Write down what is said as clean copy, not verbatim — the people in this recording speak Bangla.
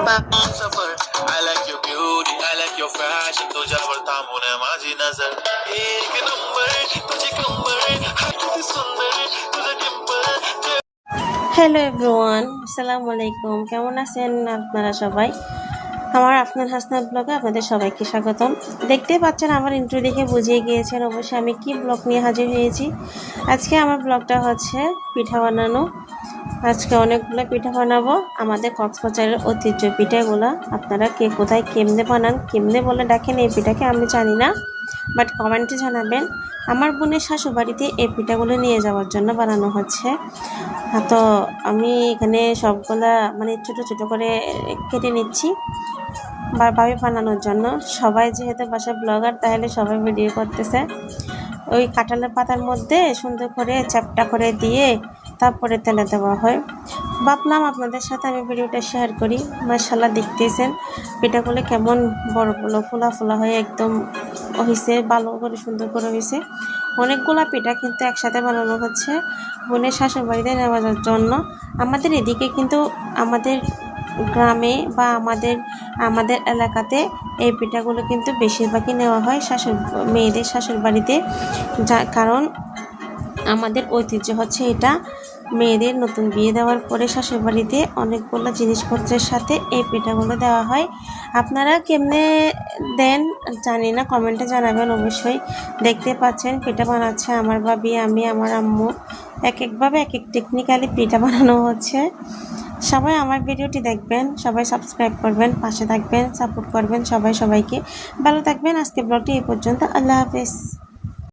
Suffer I like your beauty, I like your fashion तुझ्यावर थांबून माझी नजर एक नंबर तुझी कंबर हाय किती सुंदर तुझं डिंपल হ্যালো এভরিওয়ান, আসসালামু আলাইকুম। কেমন আছেন আপনারা সবাই? আমার আফনান হাসনাত ব্লগে আপনাদের সবাইকে স্বাগতম। দেখতেই পাচ্ছেন আমার ইন্ট্রো দেখে বুঝিয়ে গিয়েছেন অবশ্যই আমি কি ব্লগ নিয়ে হাজির হয়েছি। আজকে আমার ব্লগটা হচ্ছে পিঠা বানানো। আজকে অনেকগুলো পিঠা বানাবো, আমাদের কক্সবাজারের ঐতিহ্য পিঠাগুলো। আপনারা কে কোথায় কেমনে বানান, কেমনে বলে ডাকেন এই পিঠাকে আমি জানি না, বাট কমেন্টে জানাবেন। আমার বোনের শাশুড়িবাড়িতে এই পিঠাগুলো নিয়ে যাওয়ার জন্য বানানো হচ্ছে। তো আমি এখানে সবগুলা মানে ছোটো ছোটো করে কেটে নিচ্ছি ভাবে বানানোর জন্য। সবাই যেহেতু বাসায় ব্লগার, তাহলে সবাই ভিডিও করতেছে। ওই কাঁঠালের পাতার মধ্যে সুন্দর করে চ্যাপটা করে দিয়ে তারপরে তেলে দেওয়া হয়। ভাবলাম আপনাদের সাথে আমি ভিডিওটা শেয়ার করি। মাশাআল্লাহ দেখতেছেন পিঠাগুলো কেমন বড় বড় ফোলা ফোলা হয়ে একদম হয়েছে, ভালো করে সুন্দর করে হয়েছে। অনেকগুলা পিঠা কিন্তু একসাথে বানানো হচ্ছে বোনের শ্বশুরবাড়িতে নেওয়ার জন্য। আমাদের এদিকে কিন্তু আমাদের গ্রামে বা আমাদের এলাকাতে এই পিঠাগুলো কিন্তু বেশিরভাগই নেওয়া হয় মেয়েদের শ্বশুরবাড়িতে, কারণ আমাদের ঐতিহ্য হচ্ছে এটা। মেয়েদের নতুন বিয়ে দেওয়ার পরে শ্বশুরবাড়িতে অনেকগুলো জিনিসপত্রের সাথে এই পিঠাগুলো দেওয়া হয়। আপনারা কেমনে দেন জানি না, কমেন্টে জানাবেন অবশ্যই। দেখতে পাচ্ছেন পিঠা বানাচ্ছে আমার ভাবি, আমি, আমার আম্মু। এক একভাবে এক এক টেকনিক্যালি পিঠা বানানো হচ্ছে। সবাই আমার ভিডিওটি দেখবেন, সবাই সাবস্ক্রাইব করবেন, পাশে থাকবেন, সাপোর্ট করবেন। সবাইকে ভালো থাকবেন। আজকে ব্লগটি এই পর্যন্ত। আল্লাহ হাফেজ।